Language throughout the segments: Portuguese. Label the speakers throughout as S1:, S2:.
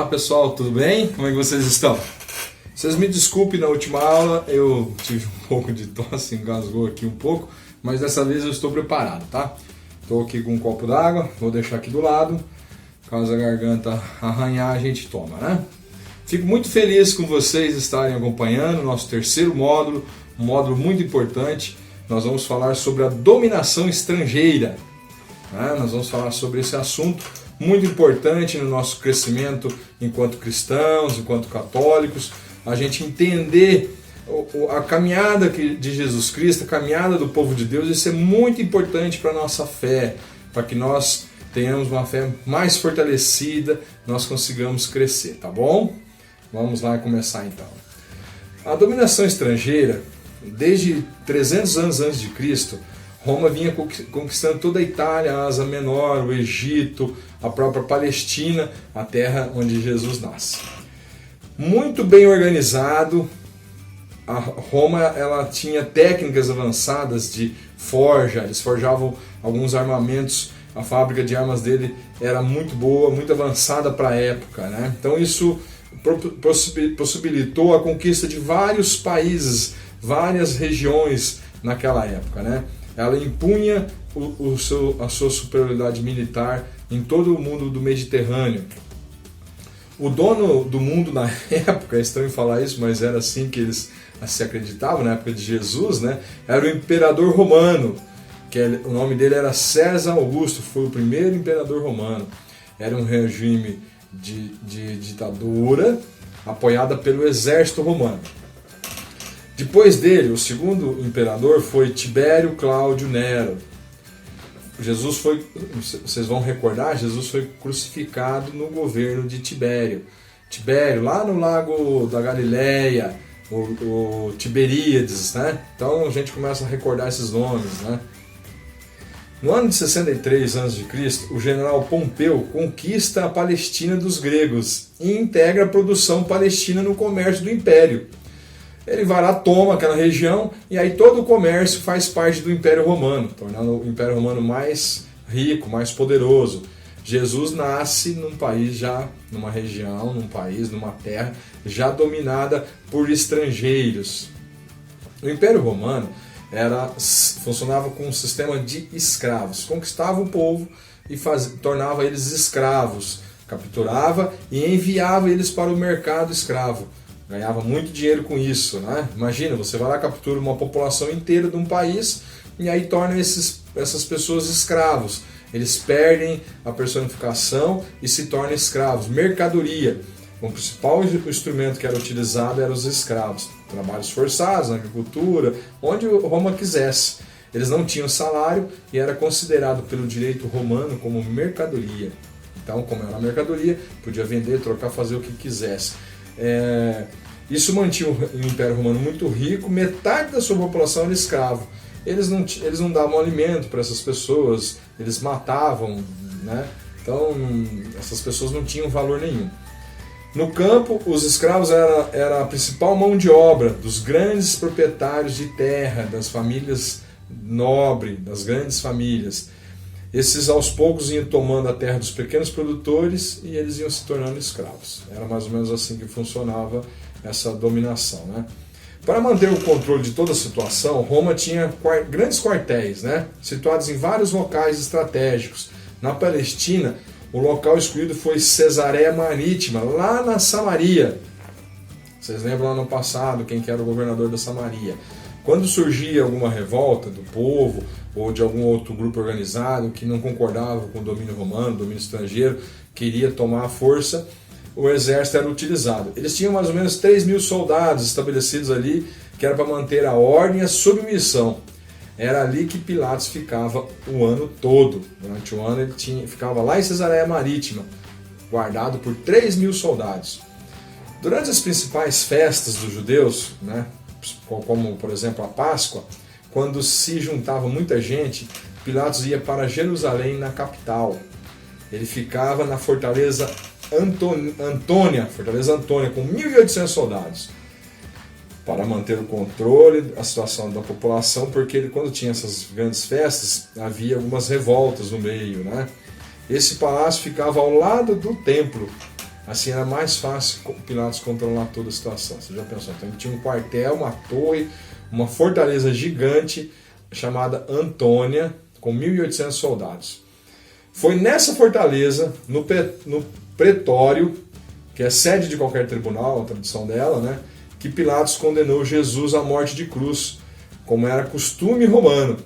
S1: Olá pessoal, tudo bem? Como é que vocês estão? Vocês me desculpem, na última aula eu tive um pouco de tosse, engasgou aqui um pouco, mas dessa vez eu estou preparado, tá? Estou aqui com um copo d'água, vou deixar aqui do lado, caso a garganta arranhar a gente toma, né? Fico muito feliz com vocês estarem acompanhando o nosso terceiro módulo, um módulo muito importante. Nós vamos falar sobre a dominação estrangeira, né? Nós vamos falar sobre esse assunto muito importante no nosso crescimento enquanto cristãos, enquanto católicos, a gente entender a caminhada de Jesus Cristo, a caminhada do povo de Deus. Isso é muito importante para a nossa fé, para que nós tenhamos uma fé mais fortalecida, nós consigamos crescer, tá bom? Vamos lá começar então. A dominação estrangeira, desde 300 anos antes de Cristo, Roma vinha conquistando toda a Itália, a Ásia Menor, o Egito, a própria Palestina, a terra onde Jesus nasce. Muito bem organizado, a Roma ela tinha técnicas avançadas de forja, eles forjavam alguns armamentos, a fábrica de armas dele era muito boa, muito avançada para a época, né? Então isso possibilitou a conquista de vários países, várias regiões naquela época, né? Ela impunha a sua superioridade militar em todo o mundo do Mediterrâneo. O dono do mundo na época, é estranho falar isso, mas era assim que eles se acreditavam na época de Jesus, né? Era o imperador romano, o nome dele era César Augusto, foi o primeiro imperador romano. Era um regime de ditadura apoiada pelo exército romano. Depois dele, o segundo imperador foi Tibério Cláudio Nero. Jesus foi, vocês vão recordar, Jesus foi crucificado no governo de Tibério. Tibério, lá no lago da Galileia, o Tiberíades, né? Então a gente começa a recordar esses nomes, né? No ano de 63 a.C., o general Pompeu conquista a Palestina dos gregos e integra a produção palestina no comércio do império. Ele vai lá, toma aquela região e aí todo o comércio faz parte do Império Romano, tornando o Império Romano mais rico, mais poderoso. Jesus nasce num país já, numa região, num país, numa terra já dominada por estrangeiros. O Império Romano funcionava com um sistema de escravos. Conquistava o povo e tornava eles escravos, capturava e enviava eles para o mercado escravo. Ganhava muito dinheiro com isso, né? Imagina, você vai lá, captura uma população inteira de um país e aí torna essas pessoas escravos. Eles perdem a personificação e se tornam escravos. Mercadoria. O principal instrumento que era utilizado eram os escravos. Trabalhos forçados, na agricultura, onde Roma quisesse. Eles não tinham salário e era considerado pelo direito romano como mercadoria. Então, como era mercadoria, podia vender, trocar, fazer o que quisesse. Isso mantinha o Império Romano muito rico, metade da sua população era escravo. Eles não davam alimento para essas pessoas, eles matavam, né? Então essas pessoas não tinham valor nenhum. No campo, os escravos era a principal mão de obra dos grandes proprietários de terra, das famílias nobres, das grandes famílias. Esses aos poucos iam tomando a terra dos pequenos produtores e eles iam se tornando escravos. Era mais ou menos assim que funcionava essa dominação, né? Para manter o controle de toda a situação, Roma tinha grandes quartéis, né? Situados em vários locais estratégicos. Na Palestina, o local escolhido foi Cesareia Marítima, lá na Samaria. Vocês lembram lá no passado quem que era o governador da Samaria? Quando surgia alguma revolta do povo ou de algum outro grupo organizado que não concordava com o domínio romano, domínio estrangeiro, queria tomar a força, o exército era utilizado. Eles tinham mais ou menos 3.000 soldados estabelecidos ali, que era para manter a ordem e a submissão. Era ali que Pilatos ficava o ano todo. Durante o ano ele ficava lá em Cesareia Marítima, guardado por 3.000 soldados. Durante as principais festas dos judeus, né, como por exemplo a Páscoa, quando se juntava muita gente, Pilatos ia para Jerusalém, na capital. Ele ficava na fortaleza Antônia, com 1.800 soldados, para manter o controle da situação da população, porque quando tinha essas grandes festas, havia algumas revoltas no meio, né? Esse palácio ficava ao lado do templo, Assim era mais fácil Pilatos controlar toda a situação. Você já pensou? Então ele tinha um quartel, uma torre, uma fortaleza gigante chamada Antônia, com 1.800 soldados. Foi nessa fortaleza, no pretório, que é sede de qualquer tribunal, a tradução dela, né, que Pilatos condenou Jesus à morte de cruz, como era costume romano.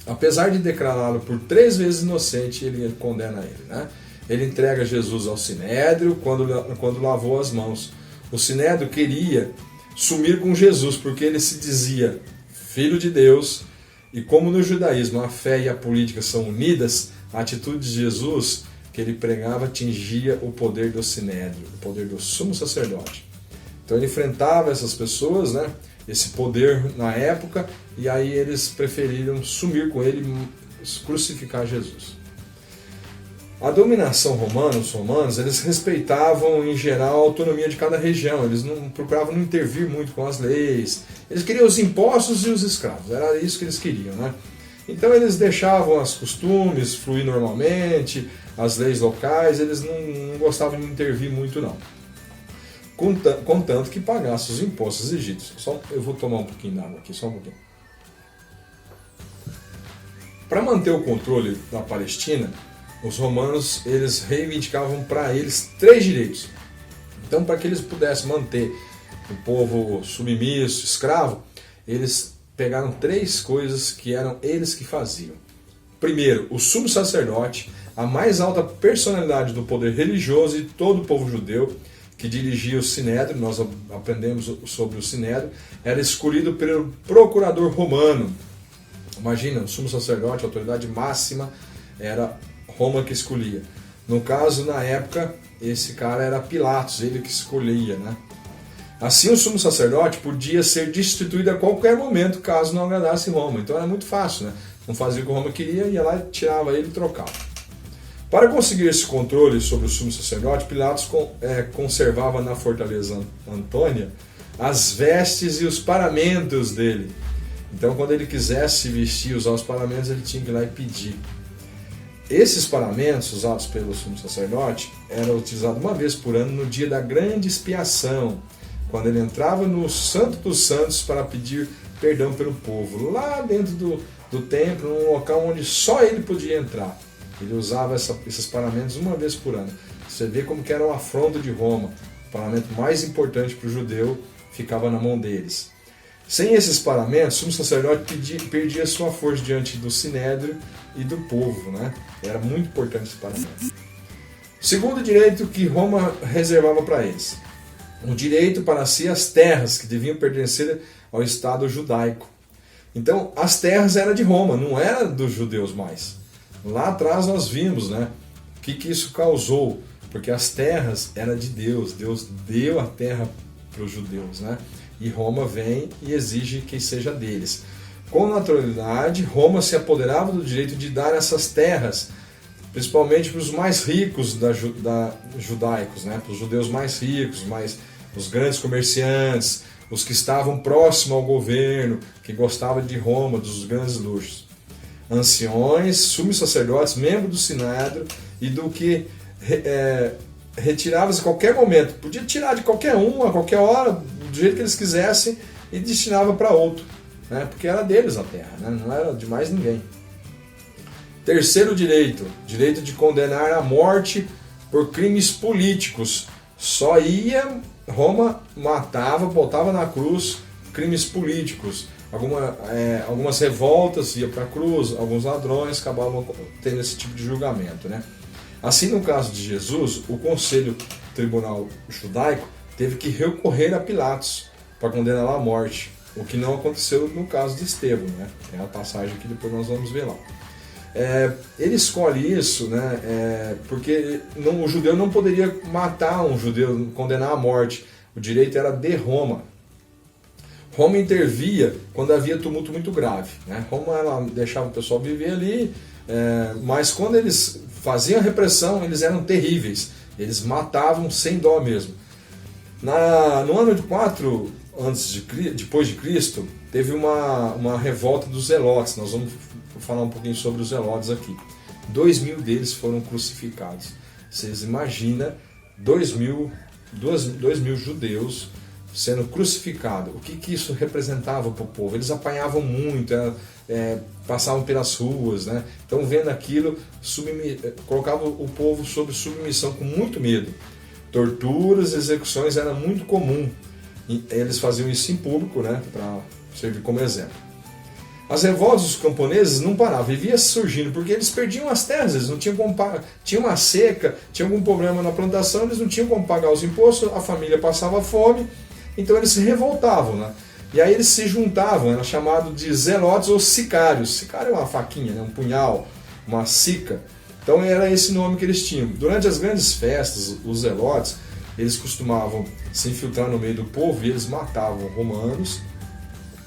S1: Apesar de declará-lo por 3 vezes inocente, ele condena ele. Né? Ele entrega Jesus ao Sinédrio quando lavou as mãos. O Sinédrio queria sumir com Jesus, porque ele se dizia filho de Deus, e como no judaísmo a fé e a política são unidas, a atitude de Jesus que ele pregava atingia o poder do Sinédrio, o poder do sumo sacerdote. Então ele enfrentava essas pessoas, né, esse poder na época, e aí eles preferiram sumir com ele e crucificar Jesus. A dominação romana, os romanos, eles respeitavam em geral a autonomia de cada região, eles não procuravam não intervir muito com as leis, eles queriam os impostos e os escravos, era isso que eles queriam, né? Então eles deixavam os costumes fluir normalmente, as leis locais, eles não gostavam de intervir muito não. Contanto que pagasse os impostos egípcios. Eu vou tomar um pouquinho d'água aqui, só um pouquinho. Para manter o controle da Palestina, os romanos eles reivindicavam para eles 3 direitos. Então, para que eles pudessem manter o povo submisso, escravo, eles pegaram 3 coisas que eram eles que faziam. Primeiro, o sumo sacerdote, a mais alta personalidade do poder religioso de todo o povo judeu, que dirigia o Sinédrio, nós aprendemos sobre o Sinédrio, era escolhido pelo procurador romano. Imagina, o sumo sacerdote, a autoridade máxima, era Roma que escolhia. No caso, na época, esse cara era Pilatos, ele que escolhia, né? Assim, o sumo sacerdote podia ser destituído a qualquer momento, caso não agradasse Roma. Então era muito fácil, né? Não fazia o que Roma queria, ia lá, tirava ele e trocava. Para conseguir esse controle sobre o sumo sacerdote, Pilatos conservava na fortaleza Antônia as vestes e os paramentos dele. Então, quando ele quisesse vestir, usar os paramentos, ele tinha que ir lá e pedir. Esses paramentos, usados pelo sumo sacerdote, eram utilizados uma vez por ano no dia da grande expiação, quando ele entrava no Santo dos Santos para pedir perdão pelo povo, lá dentro do templo, num local onde só ele podia entrar. Ele usava esses paramentos uma vez por ano. Você vê como que era uma afronta de Roma. O paramento mais importante para o judeu ficava na mão deles. Sem esses paramentos, o sumo sacerdote perdia sua força diante do Sinédrio e do povo. Né? Era muito importante esse paramento. Segundo direito que Roma reservava para eles. O direito para si as terras que deviam pertencer ao Estado judaico. Então, as terras eram de Roma, não era dos judeus mais. Lá atrás nós vimos, né, o que isso causou, porque as terras eram de Deus, Deus deu a terra para os judeus, né, e Roma vem e exige que seja deles. Com naturalidade, Roma se apoderava do direito de dar essas terras, principalmente para os mais ricos judaicos, né, para os judeus mais ricos, os grandes comerciantes, os que estavam próximos ao governo, que gostavam de Roma, dos grandes luxos. Anciões, sumos sacerdotes, membros do Sinédrio e do que retirava-se a qualquer momento. Podia tirar de qualquer um, a qualquer hora, do jeito que eles quisessem e destinava para outro, né? Porque era deles a terra, né? Não era de mais ninguém. Terceiro direito, direito de condenar à morte por crimes políticos. Só ia, Roma matava, botava na cruz crimes políticos. Algumas revoltas iam para a cruz, alguns ladrões acabavam tendo esse tipo de julgamento, né? Assim, no caso de Jesus, o Conselho Tribunal Judaico teve que recorrer a Pilatos para condená-lo à morte, o que não aconteceu no caso de Estevão, né? Tem a passagem que depois nós vamos ver lá. Ele escolhe isso, né, porque o judeu não poderia matar um judeu, condenar à morte. O direito era de Roma. Roma intervia quando havia tumulto muito grave, né? Roma ela deixava o pessoal viver ali, mas quando eles faziam a repressão, eles eram terríveis. Eles matavam sem dó mesmo. No ano de 4 depois de Cristo, teve uma revolta dos zelotes. Nós vamos falar um pouquinho sobre os zelotes aqui. 2.000 deles foram crucificados. Vocês imaginam 2.000 judeus sendo crucificados. O que isso representava para o povo? Eles apanhavam muito, passavam pelas ruas, né? Então, vendo aquilo, colocava o povo sob submissão com muito medo. Torturas, execuções era muito comum. Eles faziam isso em público, né? Para servir como exemplo. As revoltas dos camponeses não paravam, vivia surgindo, porque eles perdiam as terras, eles não tinham como pagar, tinha uma seca, tinha algum problema na plantação, eles não tinham como pagar os impostos, a família passava fome, então eles se revoltavam, né? E aí eles se juntavam, era chamado de zelotes ou sicários. Sicário é uma faquinha, né? Um punhal, uma sica. Então era esse nome que eles tinham. Durante as grandes festas, os zelotes, eles costumavam se infiltrar no meio do povo e eles matavam romanos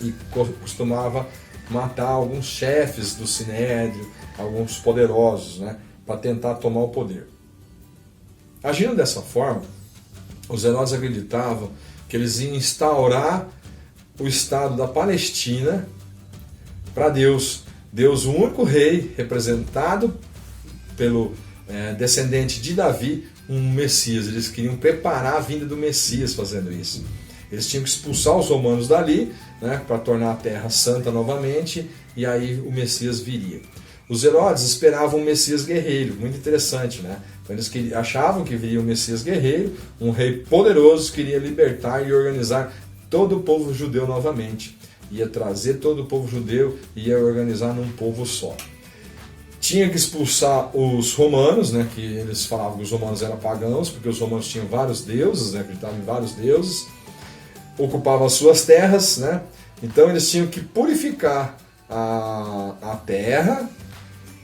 S1: e costumavam matar alguns chefes do sinédrio, alguns poderosos, né, para tentar tomar o poder. Agindo dessa forma, os zelotes acreditavam que eles iam instaurar o Estado da Palestina para Deus. Deus, o único rei, representado pelo descendente de Davi, um Messias. Eles queriam preparar a vinda do Messias fazendo isso. Eles tinham que expulsar os romanos dali, né, para tornar a terra santa novamente, e aí o Messias viria. Os zelotes esperavam um Messias guerreiro, muito interessante, né? Então eles achavam que viria um Messias guerreiro, um rei poderoso que iria libertar e organizar todo o povo judeu novamente. Ia trazer todo o povo judeu e ia organizar num povo só. Tinha que expulsar os romanos, né, que eles falavam que os romanos eram pagãos, porque os romanos tinham vários deuses, né, acreditavam em vários deuses, ocupavam as suas terras, né, então eles tinham que purificar a terra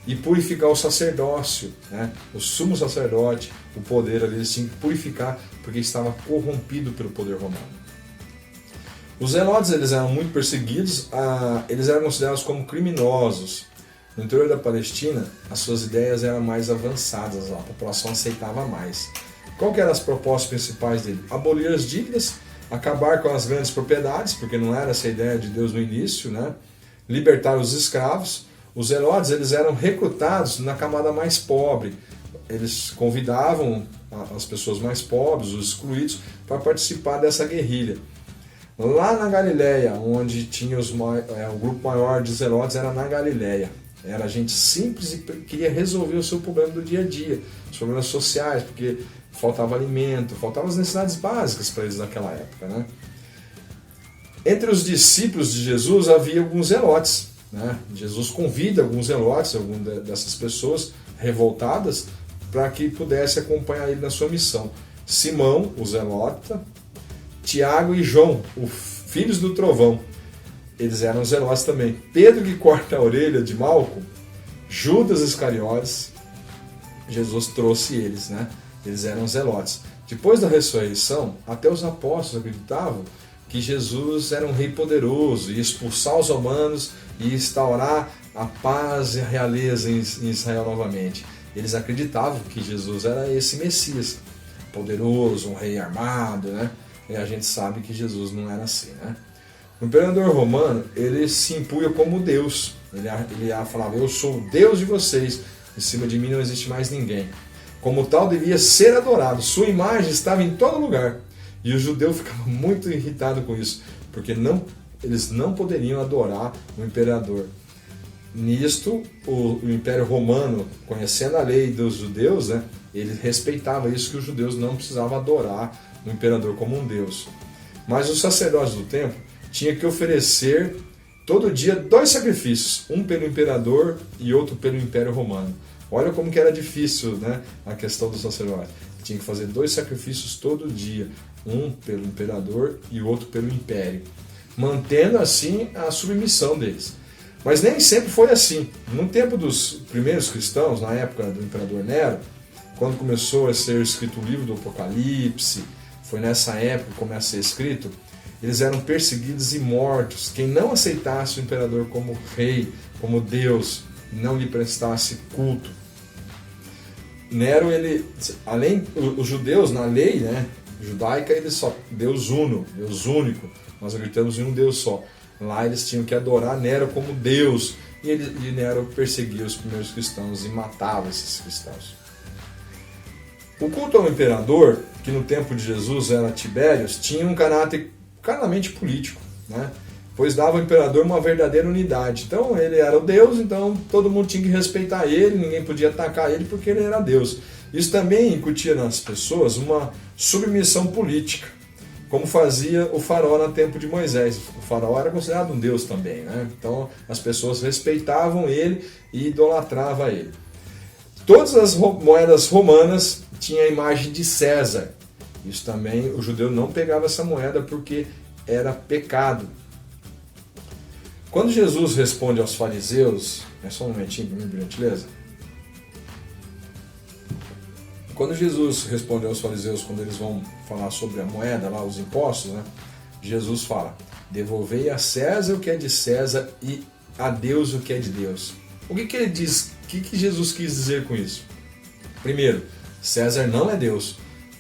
S1: e purificar o sacerdócio, né, o sumo sacerdote, o poder ali, eles tinham que purificar porque estava corrompido pelo poder romano. Os zelotes, eles eram muito perseguidos, eles eram considerados como criminosos. No interior da Palestina, as suas ideias eram mais avançadas, a população aceitava mais. Qual que eram as propostas principais dele? Abolir as dívidas, acabar com as grandes propriedades, porque não era essa a ideia de Deus no início, né? Libertar os escravos. Os zelotes, eles eram recrutados na camada mais pobre. Eles convidavam as pessoas mais pobres, os excluídos, para participar dessa guerrilha. Lá na Galileia, onde tinha o grupo maior de zelotes, era na Galileia. Era gente simples e queria resolver o seu problema do dia a dia, os problemas sociais, porque faltava alimento, faltavam as necessidades básicas para eles naquela época, né? Entre os discípulos de Jesus havia alguns zelotes, né? Jesus convida alguns zelotes, algumas dessas pessoas revoltadas, para que pudesse acompanhar ele na sua missão. Simão, o zelota, Tiago e João, os filhos do trovão. Eles eram zelotes também. Pedro, que corta a orelha de Malco, Judas Iscariotes, Jesus trouxe eles, né? Eles eram zelotes. Depois da ressurreição, até os apóstolos acreditavam que Jesus era um rei poderoso, ia expulsar os romanos e instaurar a paz e a realeza em Israel novamente. Eles acreditavam que Jesus era esse Messias, poderoso, um rei armado, né? E a gente sabe que Jesus não era assim, né? O imperador romano, ele se impunha como Deus. Ele falava, eu sou o Deus de vocês, em cima de mim não existe mais ninguém. Como tal, devia ser adorado. Sua imagem estava em todo lugar. E o judeu ficava muito irritado com isso, porque eles não poderiam adorar o imperador. Nisto, o Império Romano, conhecendo a lei dos judeus, né, ele respeitava isso, que os judeus não precisavam adorar o imperador como um deus. Mas os sacerdotes do templo tinham que oferecer todo dia 2 sacrifícios, um pelo imperador e outro pelo Império Romano. Olha como que era difícil, né, a questão do sacerdote. Tinha que fazer 2 sacrifícios todo dia, um pelo imperador e outro pelo império, mantendo assim a submissão deles. Mas nem sempre foi assim. No tempo dos primeiros cristãos, na época do imperador Nero, quando começou a ser escrito o livro do Apocalipse, foi nessa época que começa a ser escrito, eles eram perseguidos e mortos. Quem não aceitasse o imperador como rei, como Deus, não lhe prestasse culto. Nero, além os judeus na lei, né, judaica, eles só Deus uno, Deus único. Nós acreditamos em um Deus só. Lá eles tinham que adorar Nero como Deus. E Nero perseguia os primeiros cristãos e matava esses cristãos. O culto ao imperador, que no tempo de Jesus era Tibérios, tinha um caráter claramente político, né? Pois dava ao imperador uma verdadeira unidade. Então ele era o Deus, então todo mundo tinha que respeitar ele, ninguém podia atacar ele porque ele era Deus. Isso também incutia nas pessoas uma submissão política, como fazia o faraó no tempo de Moisés. O faraó era considerado um Deus também, né? Então as pessoas respeitavam ele e idolatravam ele. Todas as moedas romanas tinham a imagem de César. Isso também, o judeu não pegava essa moeda porque era pecado. Quando Jesus responde aos fariseus, é só um momentinho para mim, por gentileza. Quando Jesus responde aos fariseus, quando eles vão falar sobre a moeda, lá os impostos, né? Jesus fala: devolvei a César o que é de César e a Deus o que é de Deus. O que ele diz? O que Jesus quis dizer com isso? Primeiro, César não é Deus.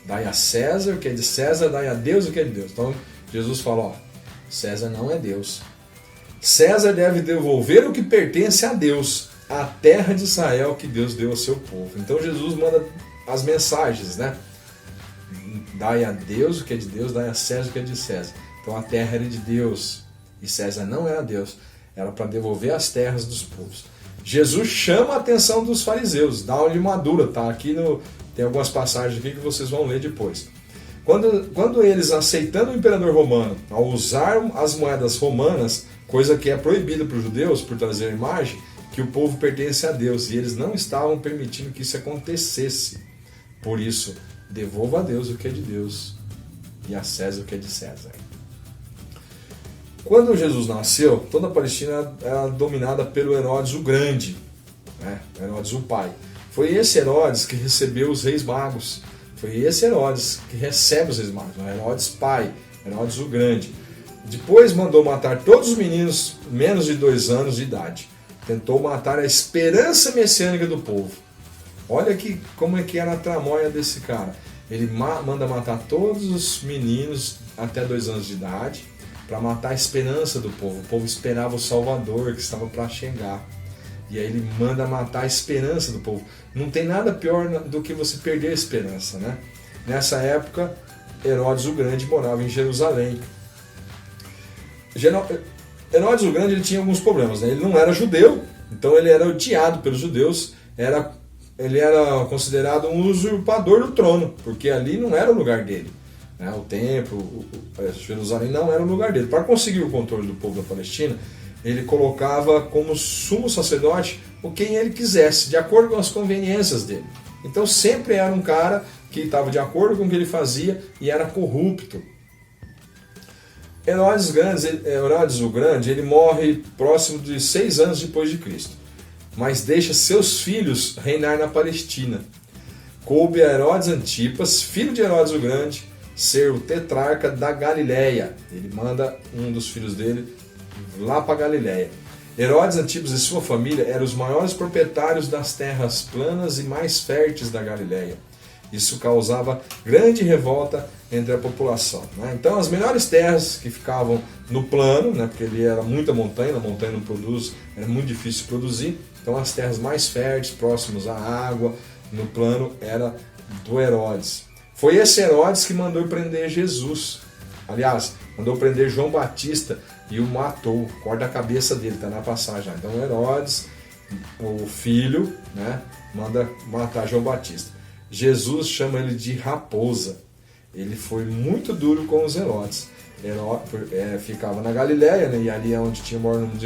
S1: Dai a César o que é de César, dai a Deus o que é de Deus. Então Jesus fala: ó, César não é Deus. César deve devolver o que pertence a Deus, a terra de Israel que Deus deu ao seu povo. Então Jesus manda as mensagens, né? Dai a Deus o que é de Deus, dai a César o que é de César. Então a terra era de Deus e César não era Deus, era para devolver as terras dos povos. Jesus chama a atenção dos fariseus, dá-lhe uma dura, tá? Aqui tem algumas passagens aqui que vocês vão ler depois. Quando eles, aceitando o imperador romano, ao usar as moedas romanas, coisa que é proibida para os judeus por trazer a imagem, que o povo pertence a Deus, e eles não estavam permitindo que isso acontecesse. Por isso, devolva a Deus o que é de Deus e a César o que é de César. Quando Jesus nasceu, toda a Palestina era dominada pelo Herodes o Grande, né? Herodes o pai. Foi esse Herodes que recebeu os reis magos. Foi esse Herodes que recebe os reis magos. Herodes pai, Herodes o Grande. Depois mandou matar todos os meninos menos de 2 anos de idade. Tentou matar a esperança messiânica do povo. Olha como é que era a tramóia desse cara. Ele manda matar todos os meninos até 2 anos de idade para matar a esperança do povo. O povo esperava o Salvador que estava para chegar. E aí ele manda matar a esperança do povo. Não tem nada pior do que você perder a esperança, né? Nessa época, Herodes o Grande morava em Jerusalém. Herodes o Grande ele tinha alguns problemas, né? Ele não era judeu, então ele era odiado pelos judeus. Ele era considerado um usurpador do trono, porque ali não era o lugar dele, né? O templo, Jerusalém não era o lugar dele. Para conseguir o controle do povo da Palestina, ele colocava como sumo sacerdote quem ele quisesse, de acordo com as conveniências dele. Então sempre era um cara que estava de acordo com o que ele fazia e era corrupto. Herodes o Grande ele morre próximo de 6 anos depois de Cristo, mas deixa seus filhos reinar na Palestina. Coube a Herodes Antipas, filho de Herodes o Grande, ser o tetrarca da Galileia. Ele manda um dos filhos dele lá para Galileia. Herodes Antipas e sua família eram os maiores proprietários das terras planas e mais férteis da Galileia. Isso causava grande revolta entre a população, né? Então as melhores terras que ficavam no plano, né, porque ele era muita montanha, a montanha não produz, era muito difícil produzir, então as terras mais férteis, próximas à água, no plano, era do Herodes. Foi esse Herodes que mandou prender Jesus. Aliás, mandou prender João Batista e o matou, corta a cabeça dele, está na passagem. Então Herodes, o filho, né, manda matar João Batista. Jesus chama ele de raposa. Ele foi muito duro com os Herodes. Ficava na Galileia, né, e ali é onde tinha o maior número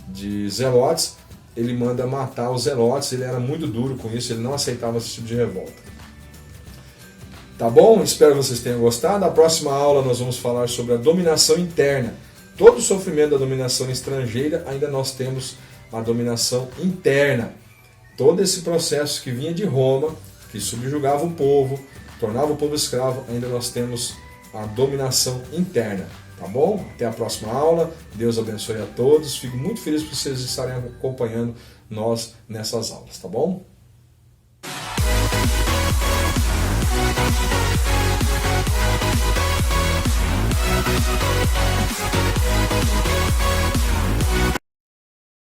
S1: de zelotes. Ele manda matar os zelotes. Ele era muito duro com isso, ele não aceitava esse tipo de revolta. Tá bom? Espero que vocês tenham gostado. Na próxima aula nós vamos falar sobre a dominação interna. Todo o sofrimento da dominação estrangeira, ainda nós temos a dominação interna. Todo esse processo que vinha de Roma, que subjugava o povo, tornava o povo escravo, ainda nós temos a dominação interna. Tá bom? Até a próxima aula. Deus abençoe a todos. Fico muito feliz por vocês estarem acompanhando nós nessas aulas. Tá bom?
S2: We'll be right back.